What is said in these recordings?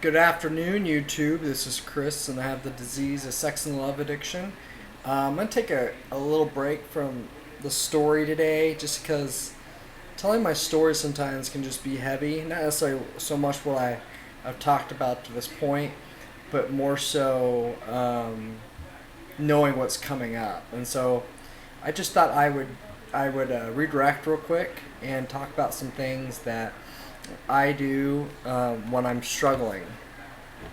Good afternoon, YouTube. This is Chris, and I have the disease of sex and love addiction. I'm going to take a little break from the story today just because telling my story sometimes can just be heavy. Not necessarily so much what I've talked about to this point, but more so knowing what's coming up. And so I just thought I would redirect real quick and talk about some things that I do when I'm struggling.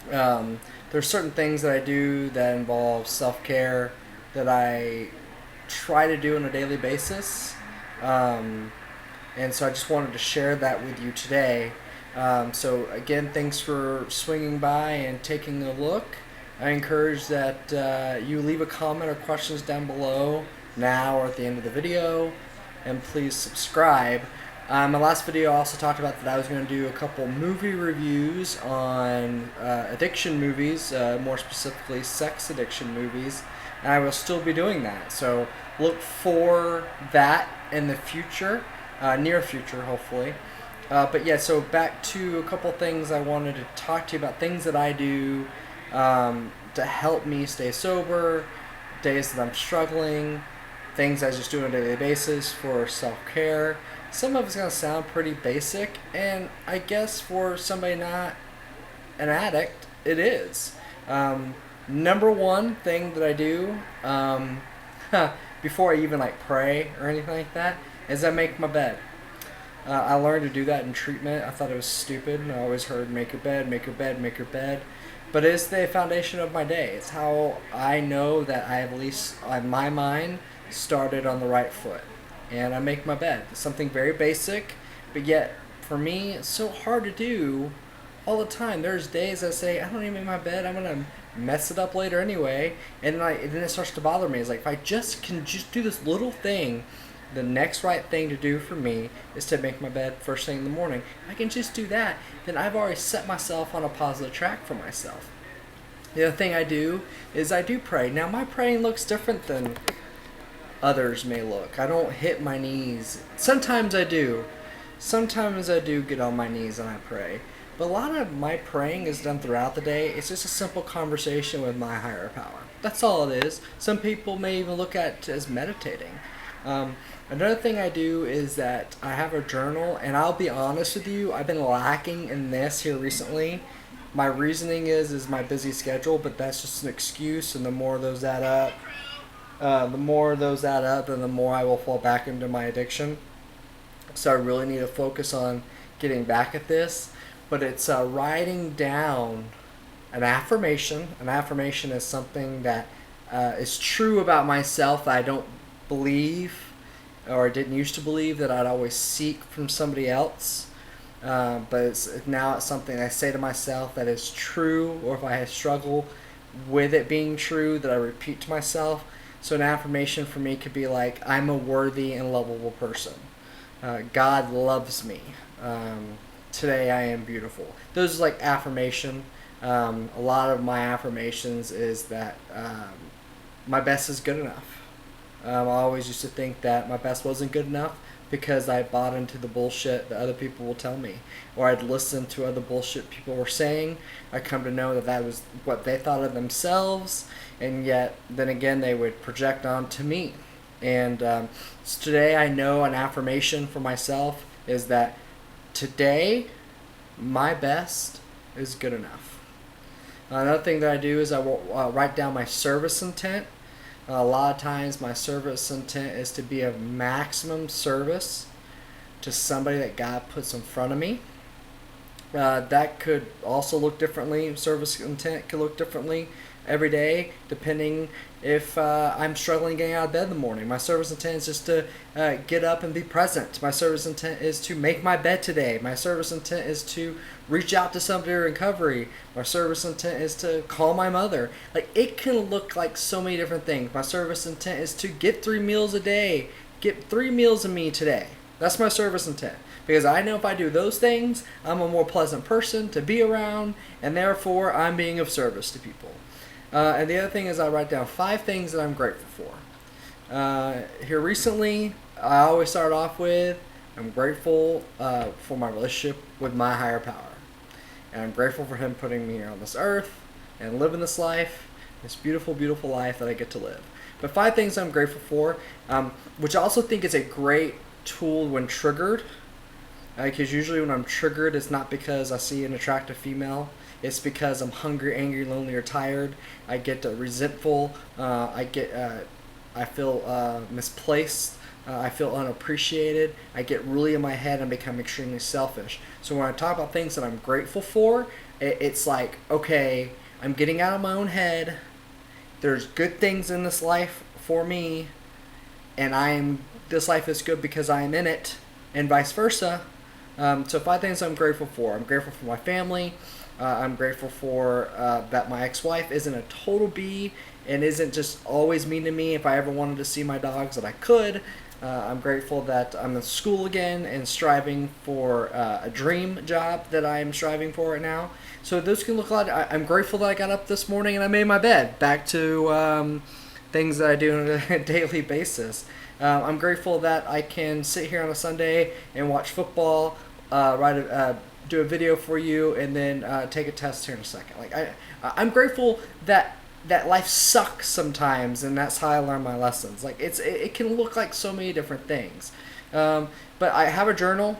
There's certain things that I do that involve self care that I try to do on a daily basis. Um, and so I just wanted to share that with you today. So, again, thanks for swinging by and taking a look. I encourage that you leave a comment or questions down below now or at the end of the video, and please subscribe. My last video also talked about that I was going to do a couple movie reviews on addiction movies, more specifically sex addiction movies, and I will still be doing that. So look for that in the future, near future, hopefully. But yeah, so back to a couple things I wanted to talk to you about, things that I do to help me stay sober, days that I'm struggling, things I just do on a daily basis for self-care. Some of it's going to sound pretty basic, and I guess for somebody not an addict, it is. Number one thing that I do before I even pray or anything like that is I make my bed. I learned to do that in treatment. I thought it was stupid, and I always heard make your bed, make your bed, make your bed. But it's the foundation of my day. It's how I know that I, at least in my mind, started on the right foot. And I make my bed. It's something very basic, but yet for me it's so hard to do all the time. There's days I say I don't even make my bed, I'm gonna mess it up later anyway, and then it starts to bother me. It's like if I can just do this little thing, the next right thing to do for me is to make my bed first thing in the morning. If I can just do that, then I've already set myself on a positive track for myself. The other thing I do is I do pray. Now my praying looks different than others may look. I don't hit my knees. Sometimes I do. Sometimes I do get on my knees and I pray. But a lot of my praying is done throughout the day. It's just a simple conversation with my higher power. That's all it is. Some people may even look at it as meditating. Another thing I do is that I have a journal, and I'll be honest with you, I've been lacking in this here recently. My reasoning is my busy schedule, but that's just an excuse, and the more those add up, then the more I will fall back into my addiction. So I really need to focus on getting back at this. But it's writing down an affirmation. An affirmation is something that is true about myself that I don't believe or didn't used to believe that I'd always seek from somebody else. But now it's something I say to myself that is true, or if I struggle with it being true, that I repeat to myself. So an affirmation for me could be like, I'm a worthy and lovable person. God loves me. Today I am beautiful. Those are like affirmation. A lot of my affirmations is that my best is good enough. I always used to think that my best wasn't good enough because I bought into the bullshit that other people will tell me, or I'd listen to other bullshit people were saying. I come to know that that was what they thought of themselves, and yet then again they would project onto me. And so today I know an affirmation for myself is that today my best is good enough. Another thing that I do is I will write down my service intent. A lot of times my service intent is to be of maximum service to somebody that God puts in front of me. That could also look differently. Service intent could look differently every day, depending if I'm struggling getting out of bed in the morning. My service intent is just to get up and be present. My service intent is to make my bed today. My service intent is to reach out to somebody in recovery. My service intent is to call my mother. Like, it can look like so many different things. My service intent is to get 3 meals a day. Get 3 meals of me today. That's my service intent. Because I know if I do those things, I'm a more pleasant person to be around, and therefore I'm being of service to people. And the other thing is I write down 5 things that I'm grateful for. Here recently, I always start off with, I'm grateful for my relationship with my higher power. And I'm grateful for Him putting me here on this earth and living this life, this beautiful, beautiful life that I get to live. But 5 things I'm grateful for, which I also think is a great tool when triggered. Because usually when I'm triggered, it's not because I see an attractive female. It's because I'm hungry, angry, lonely, or tired. I get resentful. I feel misplaced. I feel unappreciated. I get really in my head and become extremely selfish. So when I talk about things that I'm grateful for, it's like, okay, I'm getting out of my own head. There's good things in this life for me, and this life is good because I am in it, and vice versa. So 5 things I'm grateful for. I'm grateful for my family. I'm grateful for that my ex-wife isn't a total bee and isn't just always mean to me. If I ever wanted to see my dogs, that I could. I'm grateful that I'm in school again and striving for a dream job that I'm striving for right now. So those can look a lot. I'm grateful that I got up this morning and I made my bed. Back to things that I do on a daily basis. I'm grateful that I can sit here on a Sunday and watch football, do a video for you, and then take a test here in a second. I'm grateful that life sucks sometimes, and that's how I learn my lessons. It can look like so many different things, but I have a journal.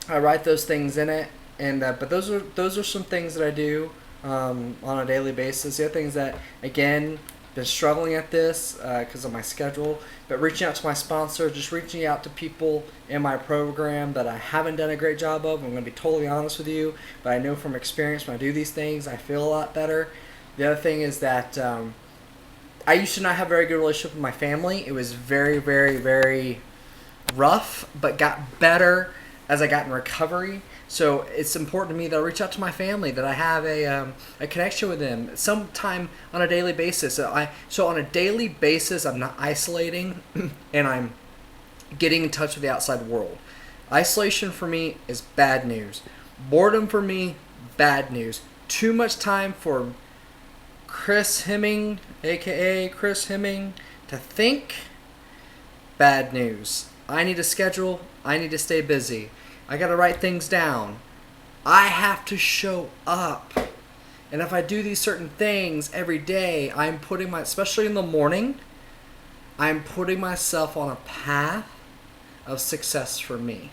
I write those things in it, and but those are some things that I do on a daily basis. The other things that, again, been struggling at this because of my schedule, but reaching out to my sponsor, just reaching out to people in my program that I haven't done a great job of. I'm going to be totally honest with you, but I know from experience when I do these things, I feel a lot better. The other thing is that I used to not have a very good relationship with my family. It was very, very, very rough, but got better as I got in recovery. So it's important to me that I reach out to my family, that I have a connection with them sometime on a daily basis. So on a daily basis, I'm not isolating, and I'm getting in touch with the outside world. Isolation for me is bad news. Boredom for me, bad news. Too much time for Chris Hemming, aka Chris Hemming, to think, bad news. I need a schedule. I need to stay busy. I got to write things down. I have to show up. And if I do these certain things every day, I'm putting especially in the morning, I'm putting myself on a path of success for me.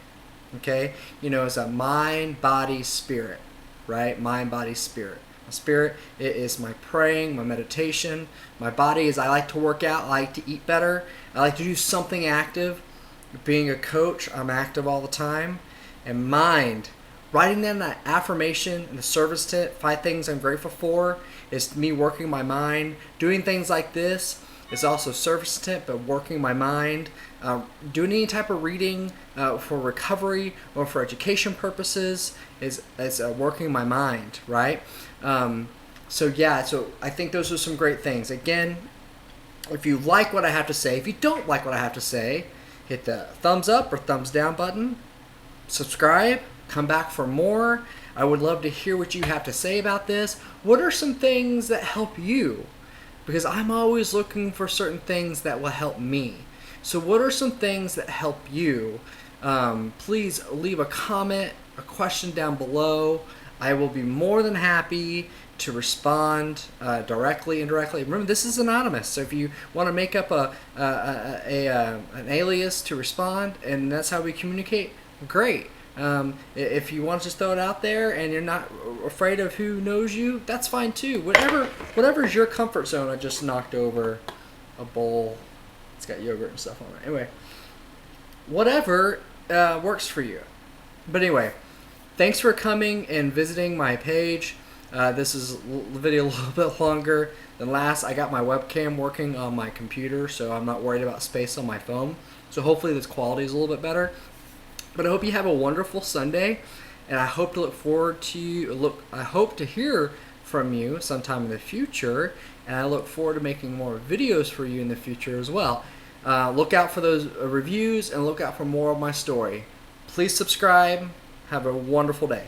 Okay? It's a mind, body, spirit. Right? Mind, body, spirit. My spirit is my praying, my meditation. My body is I like to work out. I like to eat better. I like to do something active. Being a coach, I'm active all the time. And mind, writing down that affirmation and the service tip, 5 things I'm grateful for, is me working my mind. Doing things like this is also service tip, but working my mind. Doing any type of reading for recovery or for education purposes is working my mind, right? So I think those are some great things. Again, if you like what I have to say, if you don't like what I have to say, hit the thumbs up or thumbs down button. Subscribe, come back for more. I would love to hear what you have to say about this. What are some things that help you? Because I'm always looking for certain things that will help me. So what are some things that help you? Please leave a comment, a question down below. I will be more than happy to respond directly, indirectly. Remember, this is anonymous, so if you want to make up an alias to respond, and that's how we communicate, great. If you want to just throw it out there and you're not afraid of who knows you, that's fine too. Whatever is your comfort zone. I just knocked over a bowl. It's got yogurt and stuff on it. Anyway, whatever works for you. But anyway, thanks for coming and visiting my page. This is the video a little bit longer than last. I got my webcam working on my computer, so I'm not worried about space on my phone. So hopefully this quality is a little bit better. But I hope you have a wonderful Sunday, and I hope to hear from you sometime in the future, and I look forward to making more videos for you in the future as well. Look out for those reviews, and look out for more of my story. Please subscribe. Have a wonderful day.